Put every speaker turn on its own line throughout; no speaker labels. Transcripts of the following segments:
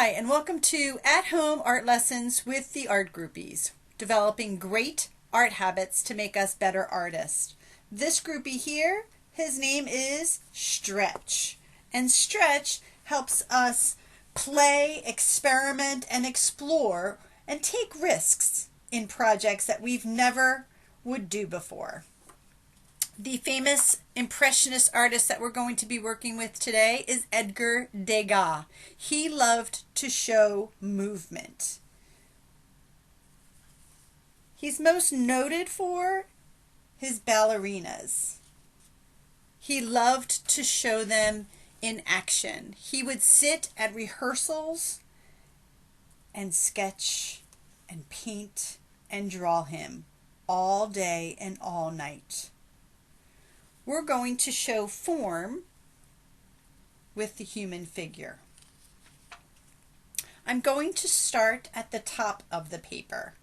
Hi, and welcome to At-Home Art Lessons with the Art Groupies, developing great art habits to make us better artists. This groupie here, his name is Stretch, and Stretch helps us play, experiment, and explore, and take risks in projects that we've never would do before. The famous Impressionist artist that we're going to be working with today is Edgar Degas. He loved to show movement. He's most noted for his ballerinas. He loved to show them in action. He would sit at rehearsals and sketch and paint and draw him all day and all night. We're going to show form with the human figure. I'm going to start at the top of the paper,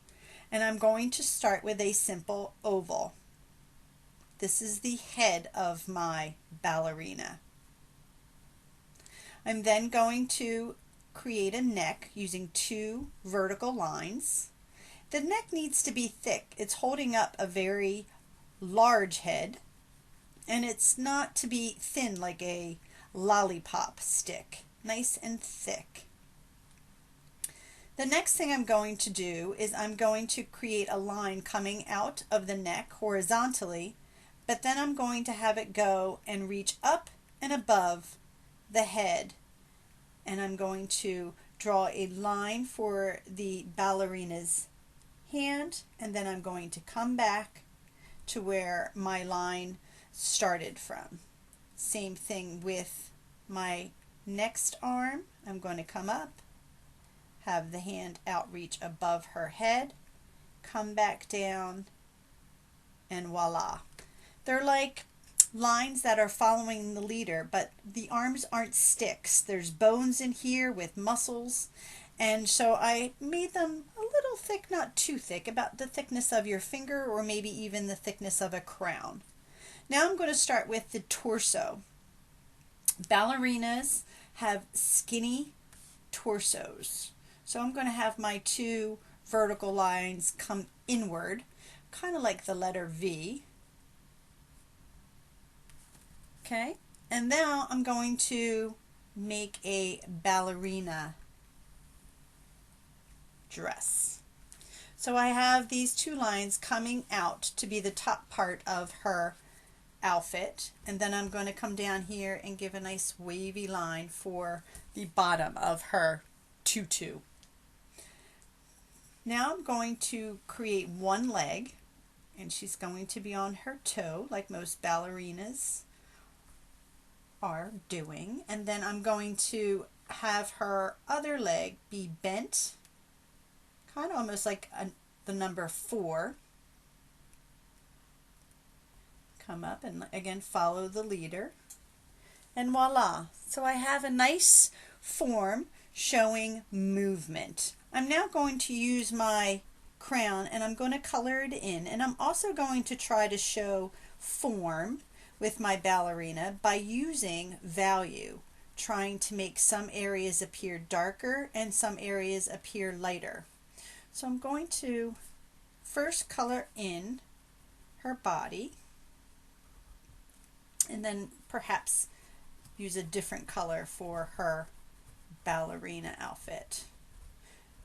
and I'm going to start with a simple oval. This is the head of my ballerina. I'm then going to create a neck using two vertical lines. The neck needs to be thick. It's holding up a very large head, and it's not to be thin like a lollipop stick. Nice and thick. The next thing I'm going to do is I'm going to create a line coming out of the neck horizontally, but then I'm going to have it go and reach up and above the head. And I'm going to draw a line for the ballerina's hand, and then I'm going to come back to where my line started from. Same thing with my next arm. I'm going to come up, have the hand outreach above her head, come back down, and voila. They're like lines that are following the leader, but the arms aren't sticks. There's bones in here with muscles, and so I made them a little thick, not too thick, about the thickness of your finger or maybe even the thickness of a crown. Now I'm going to start with the torso. Ballerinas have skinny torsos. So I'm going to have my two vertical lines come inward, kind of like the letter V. Okay, and now I'm going to make a ballerina dress. So I have these two lines coming out to be the top part of her outfit, and then I'm going to come down here and give a nice wavy line for the bottom of her tutu. Now I'm going to create one leg, and she's going to be on her toe like most ballerinas are doing, and then I'm going to have her other leg be bent, kind of almost like the number 4. Come up and again follow the leader, and voila. So I have a nice form showing movement. I'm now going to use my crayon and I'm going to color it in, and I'm also going to try to show form with my ballerina by using value, trying to make some areas appear darker and some areas appear lighter. So I'm going to first color in her body, and then perhaps use a different color for her ballerina outfit.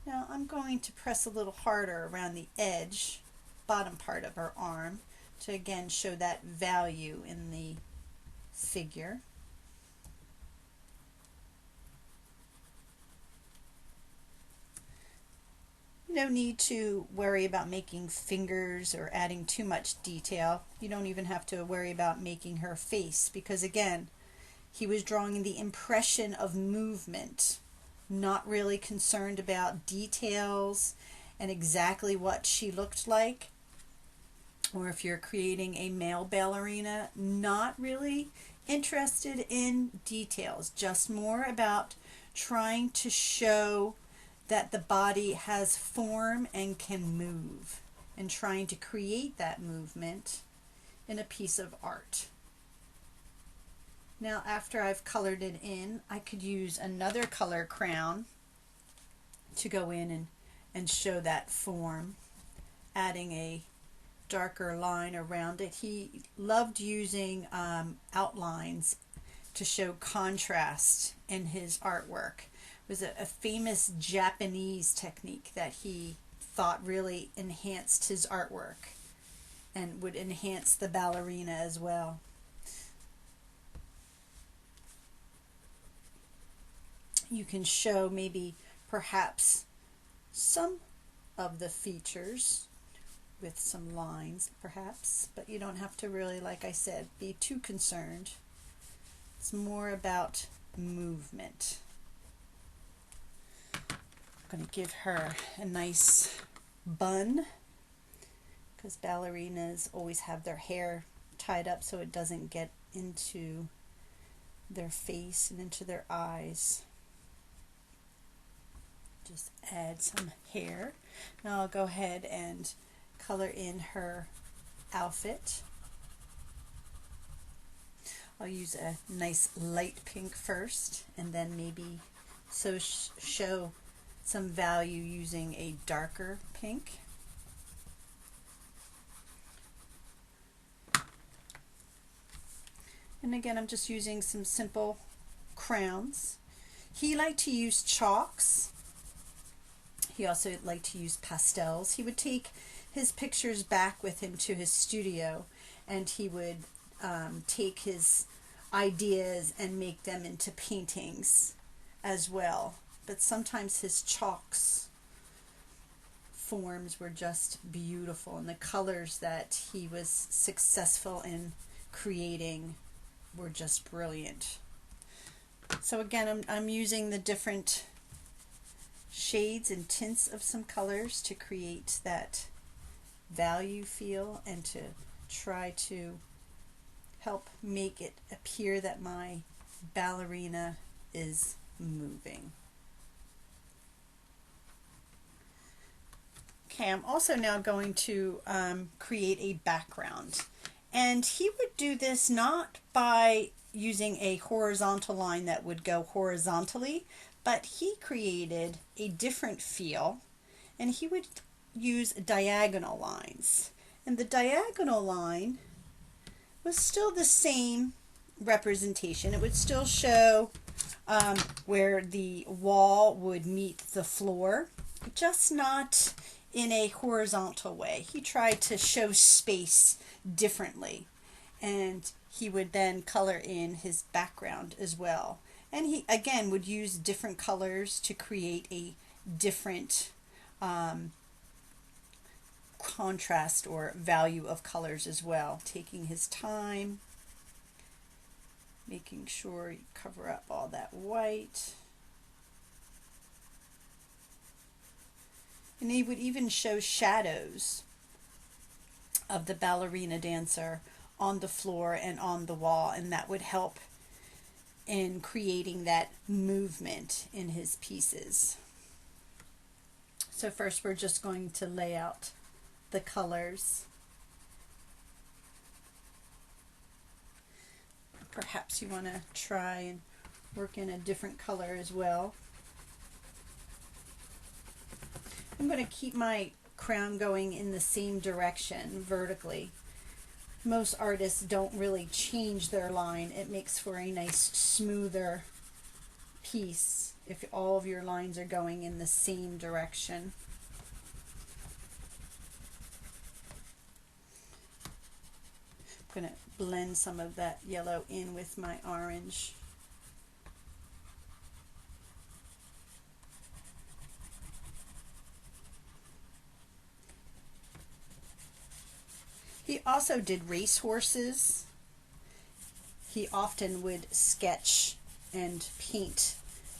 Now I'm going to press a little harder around the edge, bottom part of her arm, to again show that value in the figure. No need to worry about making fingers or adding too much detail. You don't even have to worry about making her face, because again, he was drawing the impression of movement, not really concerned about details and exactly what she looked like. Or if you're creating a male ballerina, not really interested in details, just more about trying to show that the body has form and can move, and trying to create that movement in a piece of art. Now after I've colored it in, I could use another color crayon to go in and show that form, adding a darker line around it. He loved using outlines to show contrast in his artwork. It was a famous Japanese technique that he thought really enhanced his artwork and would enhance the ballerina as well. You can show maybe perhaps some of the features with some lines perhaps, but you don't have to really, like I said, be too concerned. It's more about movement. I'm going to give her a nice bun because ballerinas always have their hair tied up so it doesn't get into their face and into their eyes. Just add some hair. Now I'll go ahead and color in her outfit. I'll use a nice light pink first and then maybe show some value using a darker pink. And again, I'm just using some simple crowns. He liked to use chalks. He also liked to use pastels. He would take his pictures back with him to his studio, and he would take his ideas and make them into paintings as well. But sometimes his chalks forms were just beautiful, and the colors that he was successful in creating were just brilliant. So again, I'm using the different shades and tints of some colors to create that value feel and to try to help make it appear that my ballerina is moving. Okay, I'm also now going to create a background, and he would do this not by using a horizontal line that would go horizontally, but he created a different feel, and he would use diagonal lines. And the diagonal line was still the same representation. It would still show where the wall would meet the floor, just not in a horizontal way. He tried to show space differently, and he would then color in his background as well. And he again would use different colors to create a different contrast or value of colors as well, taking his time, making sure you cover up all that white. And he would even show shadows of the ballerina dancer on the floor and on the wall, and that would help in creating that movement in his pieces. So first we're just going to lay out the colors. Perhaps you want to try and work in a different color as well. I'm going to keep my crown going in the same direction vertically. Most artists don't really change their line. It makes for a nice smoother piece if all of your lines are going in the same direction. I'm going to blend some of that yellow in with my orange. He also did racehorses. He often would sketch and paint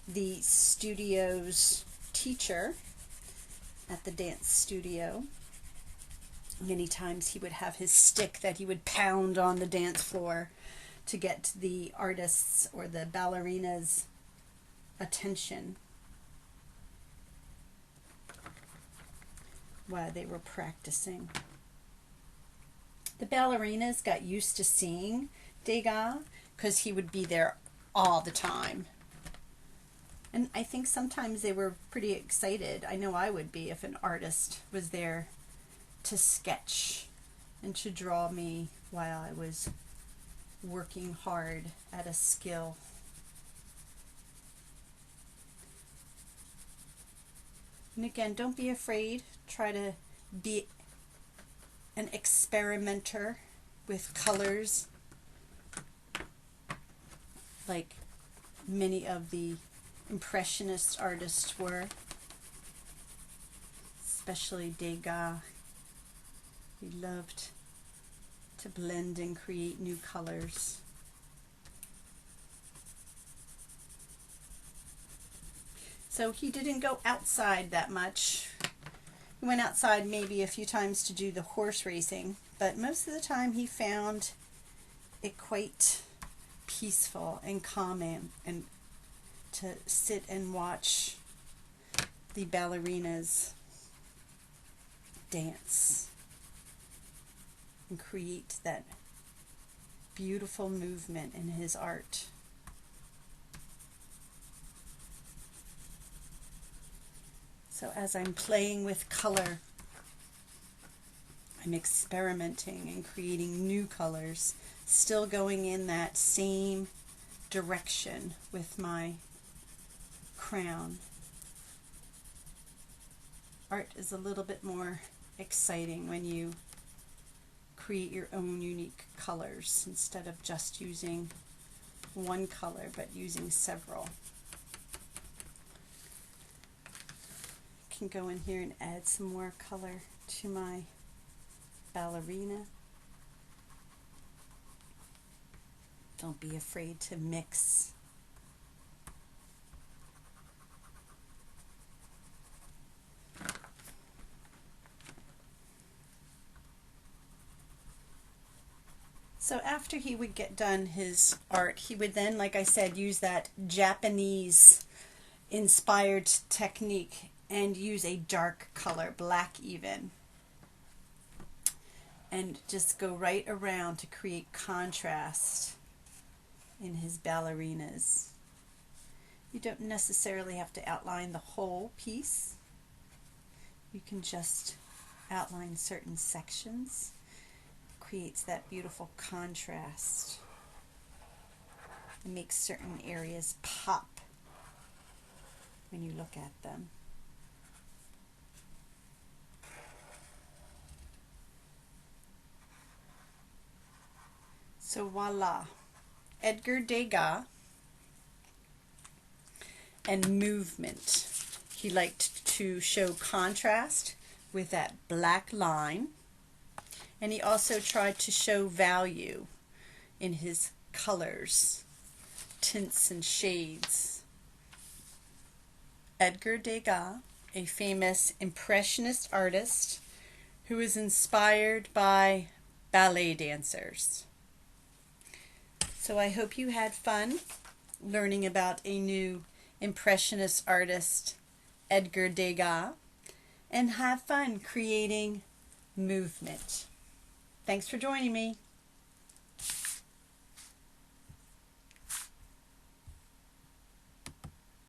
the studio's teacher at the dance studio. Many times he would have his stick that he would pound on the dance floor to get the artists or the ballerinas' attention while they were practicing. The ballerinas got used to seeing Degas because he would be there all the time. And And I think sometimes they were pretty excited. I know I would be if an artist was there to sketch and to draw me while I was working hard at a skill. And again, don't be afraid. Try to be an experimenter with colors, like many of the Impressionist artists were, especially Degas. He loved to blend and create new colors. So he didn't go outside that much. He went outside maybe a few times to do the horse racing, but most of the time he found it quite peaceful and calming, and to sit and watch the ballerinas dance and create that beautiful movement in his art. So as I'm playing with color, I'm experimenting and creating new colors, still going in that same direction with my crown. Art is a little bit more exciting when you create your own unique colors instead of just using one color but using several. I can go in here and add some more color to my ballerina. Don't be afraid to mix. So after he would get done his art, he would then, like I said, use that Japanese inspired technique and use a dark color, black even, and just go right around to create contrast in his ballerinas. You don't necessarily have to outline the whole piece. You can just outline certain sections. Creates that beautiful contrast. It makes certain areas pop when you look at them. So voila, Edgar Degas and movement. He liked to show contrast with that black line. And he also tried to show value in his colors, tints and shades. Edgar Degas, a famous Impressionist artist who was inspired by ballet dancers. So I hope you had fun learning about a new Impressionist artist, Edgar Degas, and have fun creating movement. Thanks for joining me.